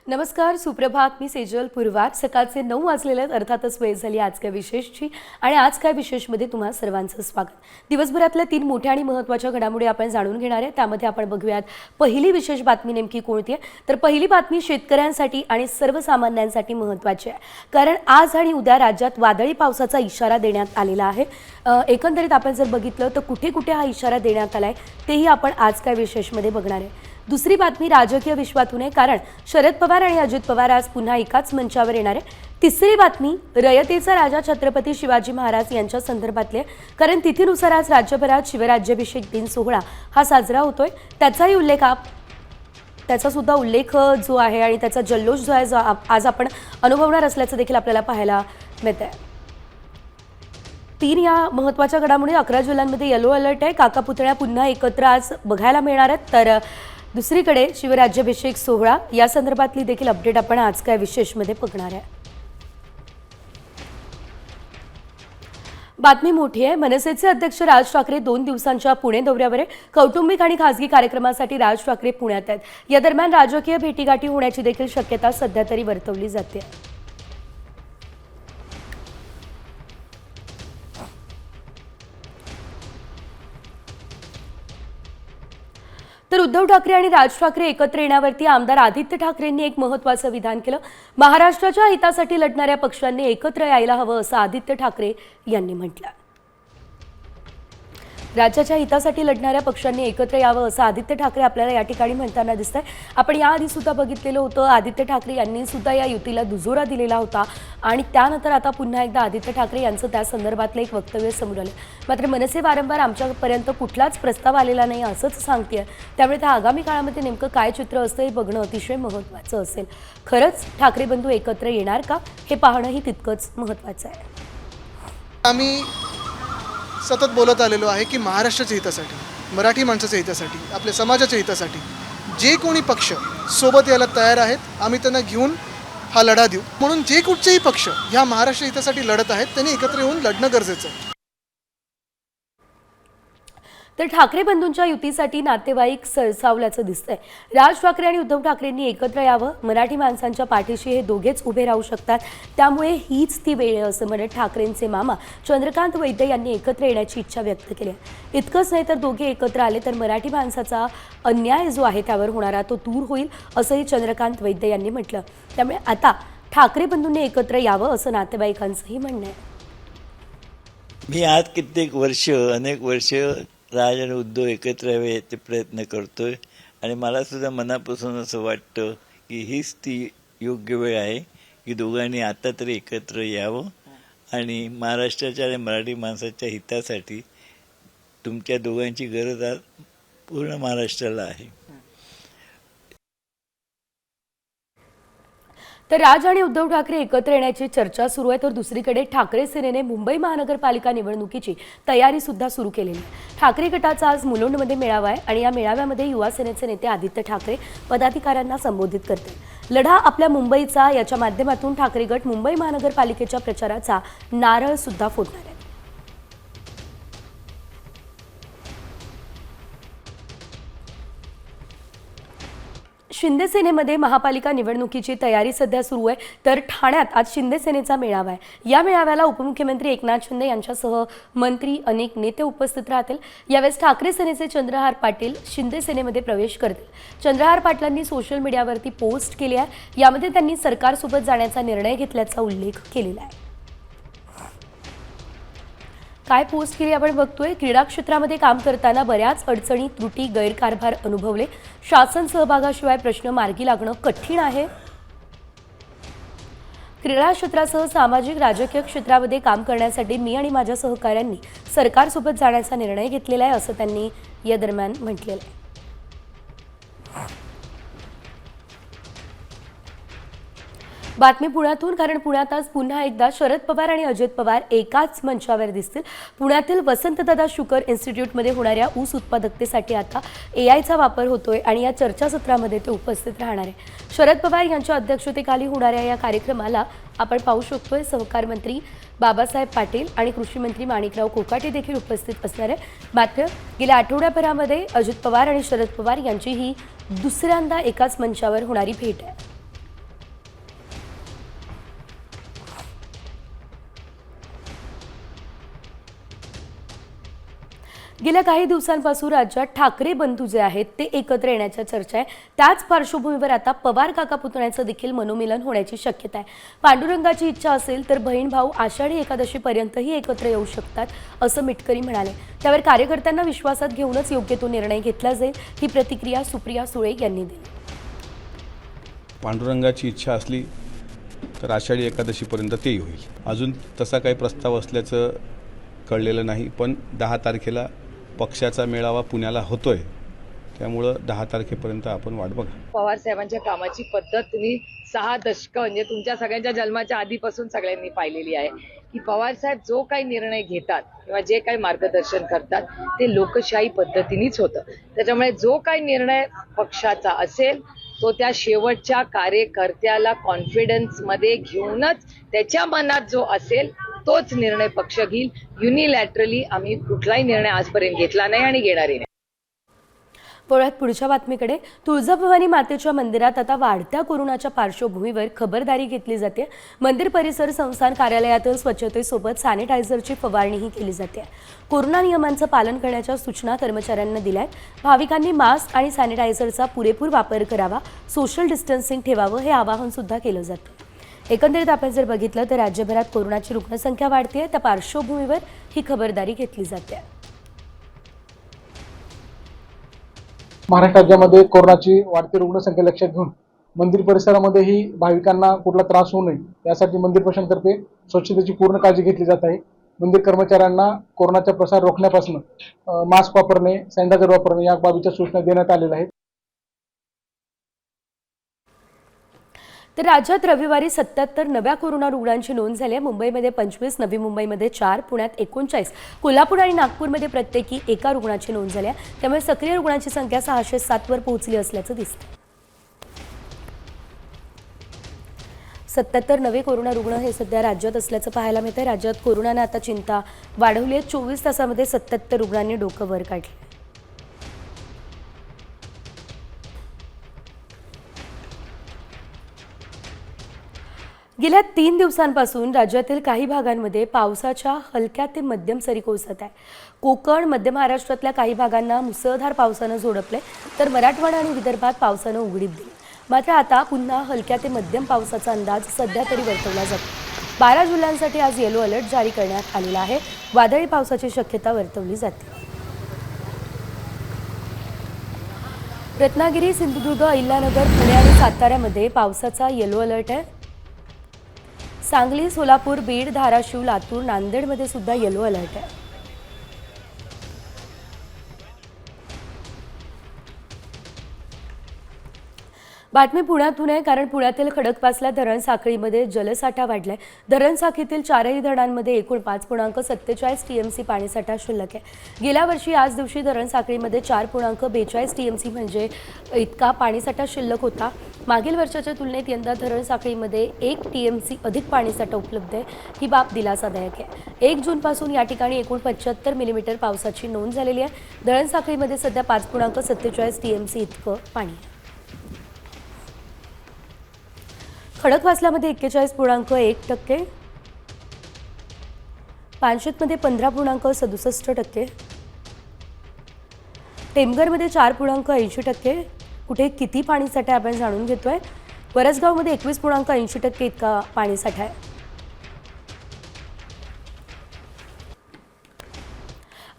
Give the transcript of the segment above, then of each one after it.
नमस्कार, सुप्रभात. मी सेजल पुरवार. सकाळचे 9 वाजलेले आहेत. अर्थातच वेळ झाली आज काय विशेषची आणि आज काय विशेषमध्ये तुम्हा सर्वांचं स्वागत. दिवसभरातल्या 3 मोठ्या आणि महत्त्वाच्या घडामोडी आपण जाणून घेणार आहे. त्यामध्ये आपण बघूयात पहिली विशेष बातमी नेमकी कोणती आहे. तर पहिली बातमी शेतकऱ्यांसाठी आणि सर्वसामान्यांसाठी महत्त्वाची आहे, कारण आज आणि उद्या राज्यात वादळी पावसाचा इशारा देण्यात आलेला आहे. एकंदरीत आपण जर बघितलं तर कुठे कुठे हा इशारा देण्यात आलाय तेही आपण आज काय विशेषमध्ये बघणार आहे. दुसरी बातमी राजकीय विश्वातून आहे, कारण शरद पवार आणि अजित पवार आज पुन्हा एकाच मंचावर येणार आहे. तिसरी बातमी रयतेचा राजा छत्रपती शिवाजी महाराज यांच्या संदर्भातले, कारण तिथीनुसार आज राज्यभरात शिवराज्याभिषेक दिन सोहळा हा साजरा होतोय. त्याचा सुद्धा उल्लेख जो आहे आणि त्याचा जल्लोष जो आहे जो आज आपण अनुभवणार असल्याचं देखील आपल्याला पाहायला मिळत आहे. 3 या महत्त्वाच्या घडामोडी 11 जिल्ह्यांमध्ये येलो अलर्ट आहे. काका पुतळ्या पुन्हा एकत्र आज बघायला मिळणार आहेत. तर दुसरीकडे शिवराज्याभिषेक सोहळा या संदर्भातली देखील अपडेट आपण आज काय विशेषमध्ये बघणार आहे. बातमी मोठी आहे. मनसेचे अध्यक्ष राज ठाकरे 2 दिवसांच्या पुणे दौऱ्यावर आहे. कौटुंबिक आणि खासगी कार्यक्रमासाठी राज ठाकरे पुण्यात आहेत. या दरम्यान राजकीय भेटीगाठी होण्याची देखील शक्यता सध्या तरी वर्तवली जाते. तर उद्धव ठाकरे आणि राज ठाकरे एकत्र येण्यावरती आमदार आदित्य ठाकरेंनी एक महत्त्वाचं विधान केलं. महाराष्ट्राच्या हितासाठी लढणाऱ्या पक्षांनी एकत्र यायला हवं असं आदित्य ठाकरे यांनी म्हटलं. राज्याच्या हितासाठी लढणाऱ्या पक्षांनी एकत्र यावं असं आदित्य ठाकरे आपल्याला या ठिकाणी म्हणताना दिसतंय. आपण याआधी सुद्धा बघितलेलं होतं, आदित्य ठाकरे यांनी सुद्धा या युतीला दुजोरा दिलेला होता आणि त्यानंतर आता पुन्हा एकदा आदित्य ठाकरे यांचं त्या संदर्भातलं एक वक्तव्य समोर आलं. मात्र मनसे वारंवार आमच्यापर्यंत कुठलाच प्रस्ताव आलेला नाही असंच सांगतेय. त्यामुळे त्या आगामी काळामध्ये नेमकं काय चित्र असतं हे बघणं अतिशय महत्त्वाचं असेल. खरंच ठाकरे बंधू एकत्र येणार का हे पाहणंही तितकंच महत्त्वाचं आहे. आम्ही सतत बोलत आलेलो आहे की महाराष्ट्राच्या हितासाठी, मराठी माणसाच्या हितासाठी, आपल्या समाजाच्या हितासाठी जे कोणी पक्ष सोबत यायला तयार आहेत, आम्ही त्यांना घेऊन हा लढा देऊ. म्हणून जे कुठचेही पक्ष ह्या महाराष्ट्र हितासाठी लढत आहेत त्यांनी एकत्र येऊन लढणं गरजेचं आहे. तर ठाकरे बंधूंच्या युतीसाठी नातेवाईक सरसावल्याचं दिसतंय. राज ठाकरे आणि उद्धव ठाकरेंनी एकत्र यावं. मराठी माणसांच्या पाठीशी हे दोघेच उभे राहू शकतात, त्यामुळे हीच ती वेळ आहे असं म्हणत ठाकरेंचे मामा चंद्रकांत वैद्य यांनी एकत्र येण्याची इच्छा व्यक्त केली आहे. इतकंच नाही तर दोघे एकत्र आले तर मराठी माणसाचा अन्याय जो आहे त्यावर होणारा तो दूर होईल असंही चंद्रकांत वैद्य यांनी म्हटलं. त्यामुळे आता ठाकरे बंधूंनी एकत्र यावं असं नातेवाईकांचंही म्हणणं आहे. मी आज अनेक वर्ष राज आणि उद्धव एकत्र यावे याचे प्रयत्न करतोय आणि मला सुद्धा मनापासून असं वाटतं की हीच ती योग्य वेळ आहे की दोघांनी आता तरी एकत्र यावं आणि महाराष्ट्राच्या आणि मराठी माणसाच्या हितासाठी तुमच्या दोघांची गरज आज पूर्ण महाराष्ट्राला आहे. तर राज आणि उद्धव ठाकरे एकत्र येण्याची चर्चा सुरू आहे. तर दुसरीकडे ठाकरे सेनेने मुंबई महानगरपालिका निवडणुकीची तयारी सुद्धा सुरू केलेली आहे. ठाकरे गटाचा आज मुलुंडमध्ये मेळावा आहे आणि या मेळाव्यामध्ये युवा सेनेचे नेते आदित्य ठाकरे पदाधिकाऱ्यांना संबोधित करतील. लढा आपल्या मुंबईचा याच्या माध्यमातून ठाकरे गट मुंबई महानगरपालिकेच्या प्रचाराचा नारळ सुद्धा फोडणार आहे. शिंदे सेनेमध्ये महापालिका निवडणुकीची तयारी सध्या सुरू आहे. तर ठाण्यात आज शिंदे सेनेचा मेळावा आहे. या मेळाव्याला उपमुख्यमंत्री एकनाथ शिंदे यांच्यासह मंत्री अनेक नेते उपस्थित राहतील. यावेळेस ठाकरे सेनेचे चंद्रहार पाटील शिंदे सेनेमध्ये प्रवेश करतील. चंद्रहार पाटलांनी सोशल मीडियावरती पोस्ट केली आहे. यामध्ये त्यांनी सरकारसोबत जाण्याचा निर्णय घेतल्याचा उल्लेख केलेला आहे. काय पोस्ट केली आपण बघतोय. क्रीडा क्षेत्रामध्ये काम करताना बऱ्याच अडचणी, त्रुटी, गैरकारभार अनुभवले. शासन सहभागाशिवाय प्रश्न मार्गी लागणं कठीण आहे. क्रीडा क्षेत्रासह सामाजिक राजकीय क्षेत्रामध्ये काम करण्यासाठी मी आणि माझ्या सहकाऱ्यांनी सरकारसोबत जाण्याचा निर्णय घेतलेला आहे असं त्यांनी या दरम्यान म्हटलेलं आहे. बातमी पुण्यातून, कारण पुण्यात आज पुन्हा एकदा शरद पवार आणि अजित पवार एकाच मंचावर दिसतील. पुण्यातील वसंतदादा शुगर इन्स्टिट्यूटमध्ये होणाऱ्या ऊस उत्पादकतेसाठी आता एआयचा वापर होतोय आणि या चर्चासत्रामध्ये ते उपस्थित राहणार आहे. शरद पवार यांच्या अध्यक्षतेखाली होणाऱ्या या कार्यक्रमाला आपण पाहू शकतोय सहकार मंत्री बाबासाहेब पाटील आणि कृषी मंत्री माणिकराव कोकाटे देखील उपस्थित असणार आहे. मात्र गेल्या आठवड्याभरामध्ये अजित पवार आणि शरद पवार यांची ही दुसऱ्यांदा एकाच मंचावर होणारी भेट आहे. गेल्या काही दिवसांपासून राज्यात ठाकरे बंधू जे आहेत ते एकत्र येण्याच्या चर्चा आहे. त्याच पार्श्वभूमीवर आता पवार काका पुतण्याचं देखील मनोमिलन होण्याची शक्यता आहे. पांडुरंगाची इच्छा असेल तर बहीण भाऊ आषाढी एकादशीपर्यंतही एकत्र येऊ शकतात असं मिटकरी म्हणाले. त्यावर कार्यकर्त्यांना विश्वासात घेऊनच योग्य तो निर्णय घेतला जाईल, ही प्रतिक्रिया सुप्रिया सुळे यांनी दिली. पांडुरंगाची इच्छा असली तर आषाढी एकादशीपर्यंत तेही होईल. अजून तसा काही प्रस्ताव असल्याचं कळलेलं नाही, पण 10 तारखेला पक्षाचा मेळावा पुण्याला होतोय, त्यामुळं 10 तारखेपर्यंत आपण वाट बघा. पवार साहेबांच्या कामाची पद्धत तुम्ही 6 दशकं म्हणजे तुमच्या सगळ्यांच्या जन्माच्या आधीपासून सगळ्यांनी पाहिलेली आहे की पवार साहेब जो काही निर्णय घेतात किंवा जे काही मार्गदर्शन करतात ते लोकशाही पद्धतीनेच होतं. त्याच्यामुळे जो काही निर्णय पक्षाचा असेल तो त्या शेवटच्या कार्यकर्त्याला कॉन्फिडन्स मध्ये घेऊनच त्याच्या मनात जो असेल तोच निर्णय पक्ष घेईल. युनिलॅटरली आम्ही कुठलाही निर्णय आजपर्यंत घेतला नाही आणि घेणारही नाही. वळूयात पुढच्या बातमीकडे. तुळजाभवानी मातेच्या मंदिरात आता वाढत्या कोरोनाच्या पार्श्वभूमीवर खबरदारी घेतली जाते. मंदिर परिसर, संस्थान कार्यालयातील स्वच्छतेसोबत सॅनिटायझरची फवारणीही केली जाते. कोरोना नियमांचं पालन करण्याच्या सूचना कर्मचाऱ्यांना दिल्या आहेत. भाविकांनी मास्क आणि सॅनिटायझरचा पुरेपूर वापर करावा, सोशल डिस्टन्सिंग ठेवावं हे आवाहन सुद्धा केलं जातं. एकंदरीत आपण जर बघितलं तर राज्यभरात कोरोनाची रुग्णसंख्या वाढते, त्या पार्श्वभूमीवर ही खबरदारी घेतली जाते. महाराष्ट्र राज्यामध्ये कोरोनाची वाढती रुग्णसंख्या लक्षात घेऊन मंदिर परिसरामध्येही भाविकांना कुठला त्रास होऊ नये यासाठी मंदिर प्रशासनातर्फे स्वच्छतेची पूर्ण काळजी घेतली जात आहे. मंदिर कर्मचाऱ्यांना कोरोनाचा प्रसार रोखण्यापासून मास्क वापरणे, सॅनिटायझर वापरणे या बाबीच्या सूचना देण्यात आलेल्या आहेत. तर राज्यात रविवारी 77 नव्या कोरोना रुग्णांची नोंद झाली आहे. मुंबईमध्ये 25, नवी मुंबईमध्ये 4, पुण्यात 39, कोल्हापूर आणि नागपूरमध्ये प्रत्येकी एका रुग्णाची नोंद झाली आहे. त्यामुळे सक्रिय रुग्णांची संख्या 607 वर पोहोचली असल्याचं दिसतं. 77 नवे कोरोना रुग्ण हे सध्या राज्यात असल्याचं पाहायला मिळतंय. राज्यात कोरोनाने आता चिंता वाढवली आहे. 24 तासामध्ये 77 रुग्णांनी डोकं वर काढले. गेल्या 3 दिवसांपासून राज्यातील काही भागांमध्ये पावसाच्या हलक्या ते मध्यम सरी कोसळत आहे. कोकण, मध्य महाराष्ट्रातल्या काही भागांना मुसळधार पावसानं झोडपले, तर मराठवाडा आणि विदर्भात पावसानं उघडीप दिली. मात्र आता पुन्हा हलक्या ते मध्यम पावसाचा अंदाज सध्या तरी वर्तवला जातो. 12 जिल्ह्यांसाठी आज येलो अलर्ट जारी करण्यात आलेला आहे. वादळी पावसाची शक्यता वर्तवली जाते. रत्नागिरी, सिंधुदुर्ग, अहिल्यानगर, पुणे आणि साताऱ्यामध्ये पावसाचा येलो अलर्ट आहे. सांगली, सोलापूर, बीड, धाराशिव, लातूर, नांदेडमध्ये सुद्धा येलो अलर्ट आहे. बातमी पुण्यातून आहे, कारण पुण्यातील खडकवासला धरण साखळीमध्ये जलसाठा वाढलाय. धरण साखळीतील 4ही धरणांमध्ये एकूण 5.47 TMC पाणीसाठा शिल्लक आहे. गेल्या वर्षी याच दिवशी धरण साखळीमध्ये 4.42 TMC म्हणजे इतका पाणीसाठा शिल्लक होता. मागील वर्षाच्या तुलनेत यंदा धरण साखळीमध्ये 1 TMC अधिक पाणीसाठा उपलब्ध आहे. ही बाब दिलासादायक आहे. 1 जूनपासून या ठिकाणी एकूण 75 मिलीमीटर पावसाची नोंद झालेली आहे. धरण साखळीमध्ये सध्या 5.47 TMC इतकं पाणी आहे. खडकवासल्यामध्ये 41.1%, पानशेतमध्ये 15.67%, टेमघरमध्ये 4.80%. कुठे किती पाणीसाठा आपण जाणून घेतोय. वरसगावमध्ये 21.80% इतका पाणीसाठा आहे.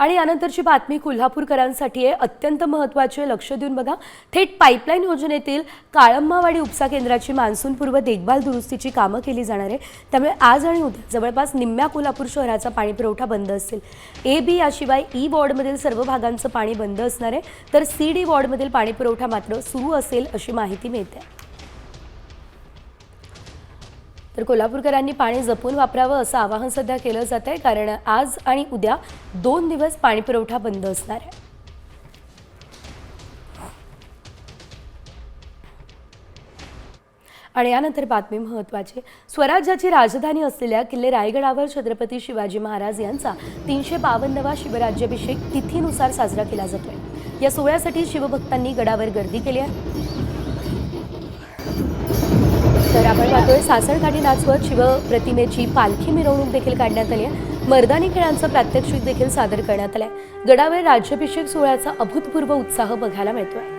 आणि यानंतरची बातमी कोल्हापूरकरांसाठी आहे, अत्यंत महत्त्वाची. लक्ष देऊन बघा. थेट पाईपलाईन योजनेतील काळम्मावाडी उपसा केंद्राची मान्सूनपूर्व देखभाल दुरुस्तीची कामं केली जाणार आहे. त्यामुळे आज आणि उद्या जवळपास निम्म्या कोल्हापूर शहराचा पाणीपुरवठा बंद असेल. A, B याशिवाय E वॉर्डमधील सर्व भागांचं पाणी बंद असणार आहे, तर C, D वॉर्डमधील पाणीपुरवठा मात्र सुरू असेल अशी माहिती मिळते. तर कोल्हापूरकरांनी पाणी जपून वापरावं असं आवाहन सध्या केलं जात आहे, कारण आज आणि उद्या 2 दिवस पाणीपुरवठा बंद असणार आहे. आणि यानंतर बातमी महत्त्वाची. स्वराज्याची राजधानी असलेल्या किल्ले रायगडावर छत्रपती शिवाजी महाराज यांचा 352वा शिवराज्याभिषेक तिथीनुसार साजरा केला जातोय. या सोहळ्यासाठी शिवभक्तांनी गडावर गर्दी केली आहे. तर आपण पाहतोय सासणकाठी नाचवत शिवप्रतिमेची पालखी मिरवणूक देखील काढण्यात आली आहे. मर्दानी खेळांचं प्रात्यक्षिक देखील सादर करण्यात आलंय. गडावर राज्याभिषेक सोहळ्याचा अभूतपूर्व उत्साह बघायला मिळतोय.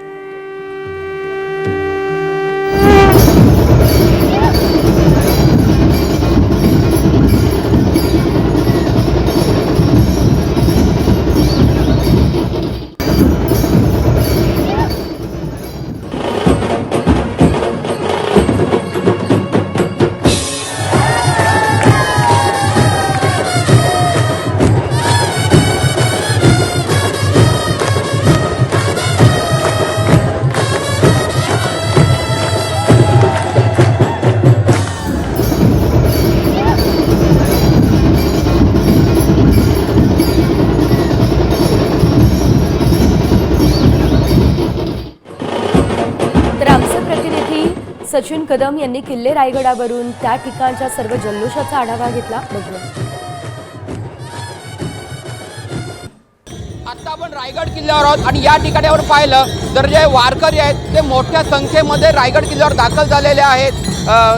तर आमचे प्रतिनिधी सचिन कदम यांनी किल्ले रायगडावरून त्या ठिकाणच्या सर्व जल्लोषाचा आढावा घेतला. बघूया. आता आपण रायगड किल्ल्यावर आहोत आणि या ठिकाणी आपण पाहिलं तर जे वारकरी आहेत ते मोठ्या संख्येमध्ये रायगड किल्ल्यावर दाखल झालेले आहेत.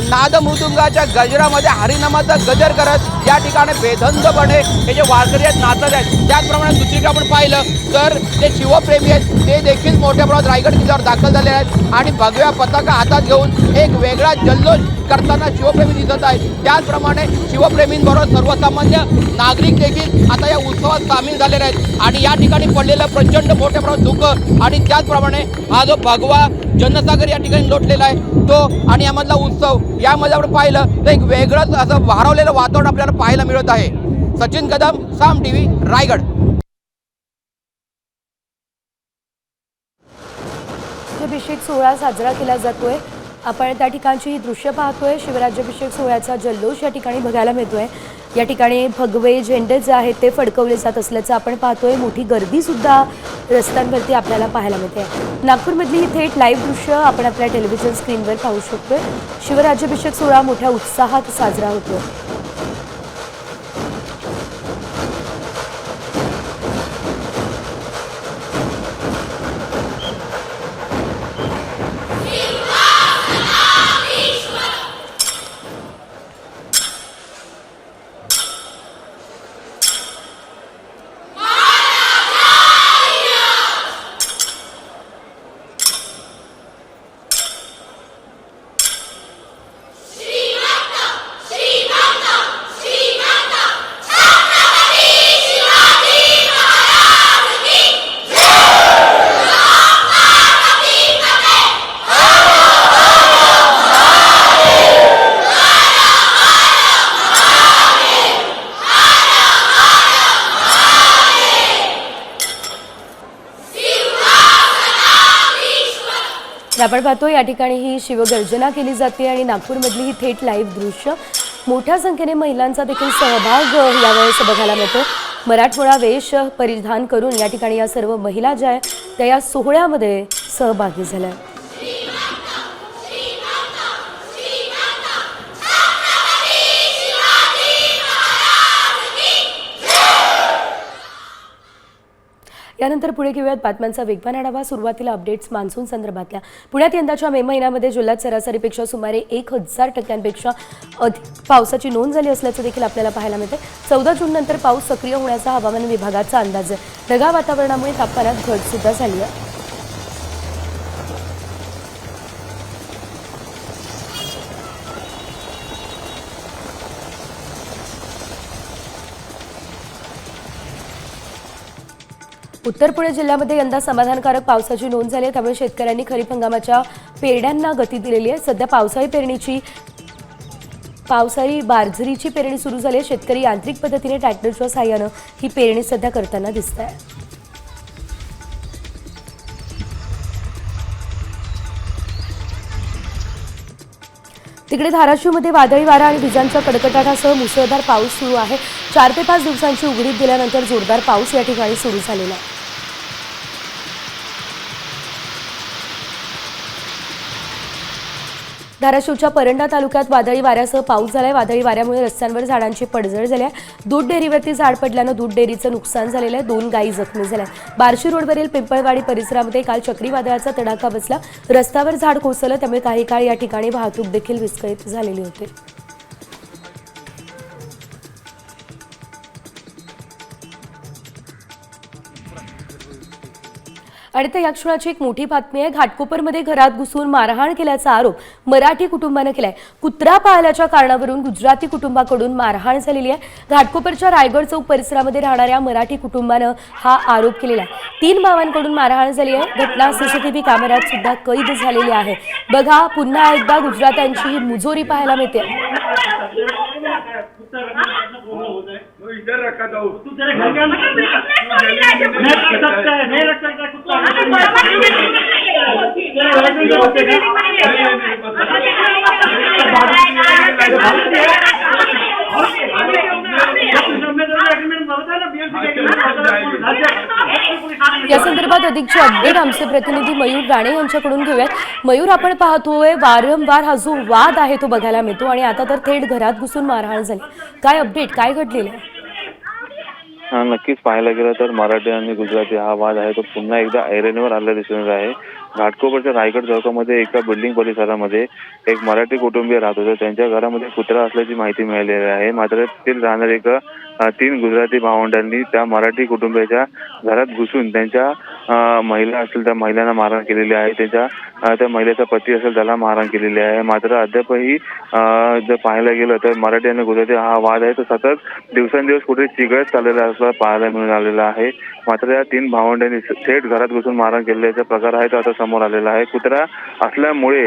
नाद मृदुंगाच्या गजरामध्ये हरिनामाचा गजर करत या ठिकाणी बेधंदपणे हे जे वारकरी आहेत नाचत आहेत. त्याचप्रमाणे दुसरीकडे आपण पाहिलं तर जे शिवप्रेमी आहेत ते देखील मोठ्या प्रमाणात रायगड किल्ल्यावर दाखल झालेले आहेत आणि भगव्या पताका हातात घेऊन एक वेगळा जल्लोष करताना शिवप्रेमी दिसत आहेत. त्याचप्रमाणे शिवप्रेमींबरोबर सर्वसामान्य नागरिक देखील आता या उत्सवात सामील झालेले आहेत आणि या ठिकाणी पडलेलं प्रचंड मोठ्या प्रमाणात धुकं आणि त्याचप्रमाणे हा जो भगवा जनसागर या ठिकाणी लोटलेला आहे तो आणि यामधला उत्सव यामध्ये आपण पाहिलं तर एक वेगळंच असं भारावलेलं वातावरण आपल्याला पाहायला मिळत आहे. सचिन कदम, साम टीव्ही, रायगड. राज्याभिषेक सोहळा साजरा केला जातोय. आपण त्या ठिकाणची ही दृश्य पाहतोय. शिवराज्याभिषेक सोहळ्याचा जल्लोष या ठिकाणी बघायला मिळतोय. या ठिकाणी भगवे झेंडे जे आहेत ते फडकवले जात असल्याचं आपण पाहतोय. मोठी गर्दी सुद्धा रस्त्यांवरती आपल्याला पाहायला मिळते. नागपूरमधली ही थेट लाईव्ह दृश्य आपण आपल्या टेलिव्हिजन स्क्रीनवर पाहू शकतोय. शिवराज्याभिषेक सोहळा मोठ्या उत्साहात साजरा होतोय. आपण पाहतो या ठिकाणी ही शिवगर्जना केली जाते आणि नागपूरमधली ही थेट लाईव्ह दृश्य. मोठ्या संख्येने महिलांचा देखील सहभाग यावेळेस बघायला मिळतो. मराठमोळा वेश परिधान करून या ठिकाणी या सर्व महिला ज्या आहेत त्या या सोहळ्यामध्ये सहभागी झाल्या. यानंतर पुढे घेऊयात बातम्यांचा वेगवान आढावा. सुरुवातीला अपडेट्स मान्सून संदर्भातल्या. पुण्यात यंदाच्या मे महिन्यामध्ये जिल्ह्यात सरासरीपेक्षा सुमारे 1000% अधिक पावसाची नोंद झाली असल्याचं देखील आपल्याला पाहायला मिळते. 14 जून नंतर पाऊस सक्रिय होण्याचा हवामान विभागाचा अंदाज आहे. ढगाळ वातावरणामुळे तापमानात घट सुद्धा झाली आहे. उत्तर पुणे जिल्ह्यामध्ये यंदा समाधानकारक पावसाची नोंद झाली आहे. त्यामुळे शेतकऱ्यांनी खरीप हंगामाच्या पेरण्यांना गती दिलेली आहे. सध्या पावसाळी बाजरीची पेरणी सुरू झाली आहे. शेतकरी यांत्रिक पद्धतीने ट्रॅक्टरच्या साहाय्यानं ही पेरणी सध्या करताना दिसत आहे. तिकडे धाराशिवमध्ये वादळी वारा आणि विजांच्या कडकडाटासह मुसळधार पाऊस सुरू आहे. 4 ते 5 दिवसांची उघडीप दिल्यानंतर जोरदार पाऊस या ठिकाणी सुरू झालेला आहे. धाराशिवच्या परंडा तालुक्यात वादळी वाऱ्यासह पाऊस झालाय. वादळी वाऱ्यामुळे रस्त्यांवर झाडांची पडझड झाली आहे. दूध डेअरीवरती झाड पडल्यानं दूध डेअरीचं नुकसान झालेलं आहे. 2 गायी जखमी झाल्या. बार्शी रोडवरील पिंपळवाडी परिसरामध्ये काल चक्रीवादळाचा तडाखा बसला. रस्त्यावर झाड कोसळलं त्यामुळे काही काळ या ठिकाणी वाहतूक देखील विस्कळीत झालेली होती. आणि तर या क्षणाची एक मोठी बातमी आहे. घाटकोपरमध्ये घरात घुसून मारहाण केल्याचा आरोप मराठी कुटुंबानं केलाय. कुत्रा पाळल्याच्या कारणावरून गुजराती कुटुंबाकडून मारहाण झालेली आहे. घाटकोपरच्या रायगड चौक परिसरामध्ये राहणाऱ्या मराठी कुटुंबानं हा आरोप केलेला आहे. 3 भावांकडून मारहाण झाली आहे. घटना सीसीटीव्ही कॅमेऱ्यात सुद्धा कैद झालेली आहे. बघा, पुन्हा एकदा गुजरात्यांची ही मुजोरी पाहायला मिळते. इधर रखा था तू तेरे घर के अंदर मैं रख सकता है नहीं रख सकता कुत्ता या संदर्भात अधिकची अपडेट आमचे प्रतिनिधी मयूर राणे यांच्याकडून घेऊयात. मयूर, आपण पाहतोय वारंवार हा जो वाद आहे तो बघायला मिळतो आणि आता तर थेट घरात घुसून मारहाण झाली. काय अपडेट, काय घडलेलं आहे? नक्कीच पाहायला गेलं तर मराठी आणि गुजराती हा वाद आहे तो पुन्हा एकदा ऐरणीवर आलेला दिसून येत आहे. घाटकोपरच्या रायगड चौकामध्ये एका बिल्डिंग परिसरामध्ये एक मराठी कुटुंबीय राहत होते. त्यांच्या घरामध्ये कुत्रा असल्याची माहिती मिळालेली आहे. मात्र तेथील राहणार एक 3 गुजराती भावंडांनी त्या मराठी कुटुंबियाच्या घरात घुसून त्यांच्या महिला असेल त्या महिलांना मारहाण केलेली आहे. त्या महिलेचा पती असेल त्याला मारहाण केलेली आहे. मात्र अद्यापही जर पाहायला गेलं तर मराठी आणि गुजराती हा वाद आहे तो सतत दिवसेंदिवस कुठे चिघळत चाललेला असं पाहायला मिळून आलेला आहे. मात्र या 3 भावंडांनी थेट घरात घुसून मारहाण केल्याचा प्रकार आहे तो आता समोर आलेला आहे. कुत्रा असल्यामुळे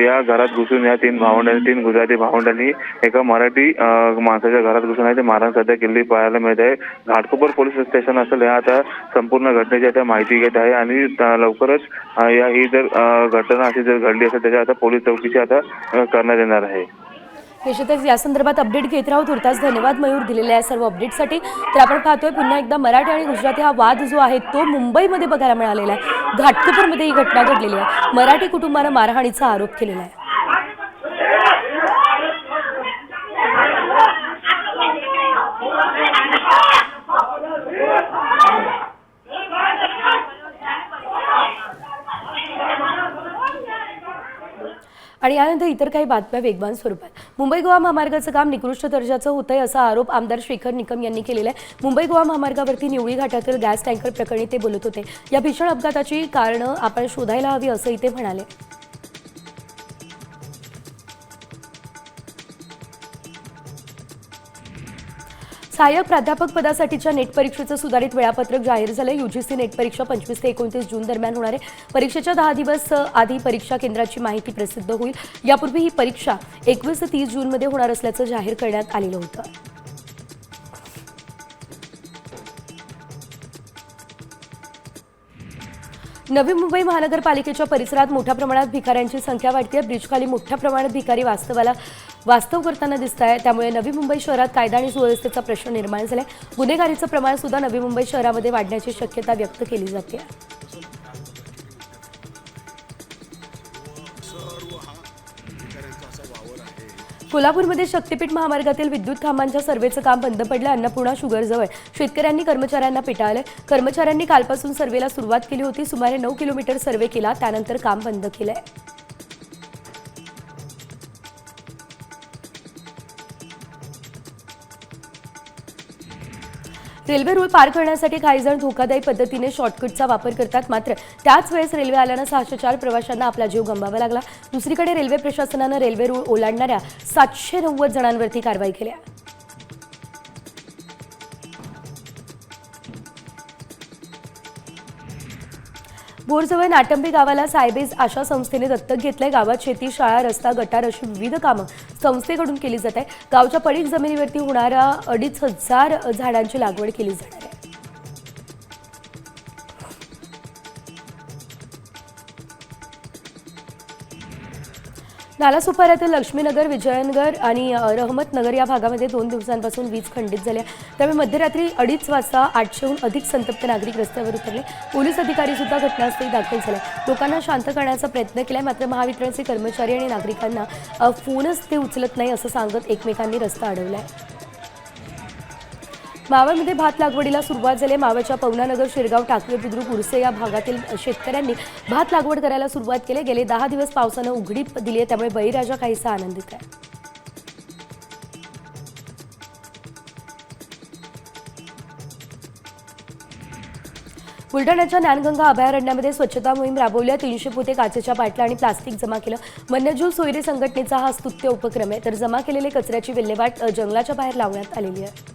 या घरात घुसून या 3 गुजराती भावंडांनी एका मराठी माणसाच्या घरात घुसून आहे ते मारहाण सध्या केलेली पाहायला मिळत आहे. घाटकोपर पोलीस स्टेशन असेल या आता संपूर्ण घटनेची आता माहिती घेत आहे आणि लवकरच ही जर घटना अशी जर घडली असेल त्याच्या आता पोलीस चौकशी आता करण्यात येणार आहे. निश्चितच या संदर्भात अपडेट घेत राहू. तुर्तास धन्यवाद मयूर दिलेल्या सर्व अपडेटसाठी. तर आपण पाहतोय पुन्हा एकदा मराठी आणि गुजराती हा वाद जो आहे तो मुंबईमध्ये बघायला मिळालेला आहे. घाटकोपरमध्ये ही घटना घडलेली आहे. मराठी कुटुंबानं मारहाणीचा आरोप केलेला आहे. आणि यानंतर इतर काही बातम्या वेगवान स्वरूपात. मुंबई गोवा महामार्गाचं काम निकृष्ट दर्जाचं होतंय असा आरोप आमदार शेखर निकम यांनी केलेला आहे. मुंबई गोवा महामार्गावरती निवळी घाटातील गॅस टँकर प्रकरणी ते बोलत होते. या भीषण अपघाताची कारणं आपण शोधायला हवी असंही ते म्हणाले. सहाय्यक प्राध्यापक पदासाठीच्या नेट परीक्षेचं सुधारित वेळापत्रक जाहीर झालं. यूजीसी नेट परीक्षा 25 ते 29 जून दरम्यान होणार आहे. परीक्षेच्या 10 दिवस आधी परीक्षा केंद्राची माहिती प्रसिद्ध होईल. यापूर्वी ही परीक्षा 21 ते 30 जूनमध्ये होणार असल्याचं जाहीर करण्यात आलेलं होतं. नवी मुंबई महानगरपालिकेच्या परिसरात मोठ्या प्रमाणात भिकाऱ्यांची संख्या वाढते. ब्रिजखाली मोठ्या प्रमाणात भिकारी वास्तव करताना दिसत आहे. त्यामुळे नवी मुंबई शहरात कायदा आणि सुव्यवस्थेचा प्रश्न निर्माण झालाय. गुन्हेगारीचं प्रमाण सुद्धा नवी मुंबई शहरामध्ये वाढण्याची शक्यता व्यक्त केली जाते. कोल्हापूरमध्ये शक्तीपीठ महामार्गातील विद्युत खांबांच्या सर्व्हेचं काम बंद पडलं. अन्नपूर्णा शुगरजवळ शेतकऱ्यांनी कर्मचाऱ्यांना पिटाळले. कर्मचाऱ्यांनी कालपासून सर्व्हेला सुरुवात केली होती. सुमारे 9 किलोमीटर सर्व्हे केला, त्यानंतर काम बंद केलंय. रेल्वे रूळ पार करण्यासाठी काही जण धोकादायी पद्धतीने शॉर्टकटचा वापर करतात. मात्र त्याच वेळेस रेल्वे आल्यानं 604 प्रवाशांना आपला जीव गमवावा लागला. दुसरीकडे रेल्वे प्रशासनानं रेल्वे रूळ ओलांडणाऱ्या 790 जणांवरती कारवाई केली. भोरजवळ नाटंबी गावाला सायबेज आशा संस्थेने दत्तक घेतलंय. गावात शेती, शाळा, रस्ता, गटार अशी विविध कामं संस्थेकडून केली जात आहे. गावच्या पडीक जमिनीवरती होणाऱ्या 2500 झाडांची लागवड केली जाणार आहे. नालासोपाऱ्यातील लक्ष्मीनगर, विजयनगर आणि रहमतनगर या भागामध्ये 2 दिवसांपासून वीज खंडित झाल्या. त्यामुळे मध्यरात्री 2:30 वाजता 800हून अधिक संतप्त नागरिक रस्त्यावर उतरले. पोलीस अधिकारी सुद्धा घटनास्थळी दाखल झाले. लोकांना शांत करण्याचा प्रयत्न केलाय. मात्र महावितरणचे कर्मचारी आणि नागरिकांना फोनच ते उचलत नाही असं सांगत एकमेकांनी रस्ता अडवलाय. मावळमध्ये भात लागवडीला सुरुवात झाली. मावळच्या पवनानगर, शिरगाव, टाकवे, बुद्रुक, उरसे या भागातील शेतकऱ्यांनी भात लागवड करायला सुरुवात केली. गेले 10 दिवस पावसानं उघडीप दिली आहे, त्यामुळे बळीराजा काहीसा आनंदित आहे. बुलढाण्याच्या ज्ञानगंगा अभयारण्यामध्ये स्वच्छता मोहीम राबवल्या. 300 पोते काचेच्या बाटल्या आणि प्लास्टिक जमा केलं. वन्यजीव सोयरे संघटनेचा हा स्तुत्य उपक्रम आहे. तर जमा केलेले कचऱ्याची विल्हेवाट जंगलाच्या बाहेर लावण्यात आलेली आहे.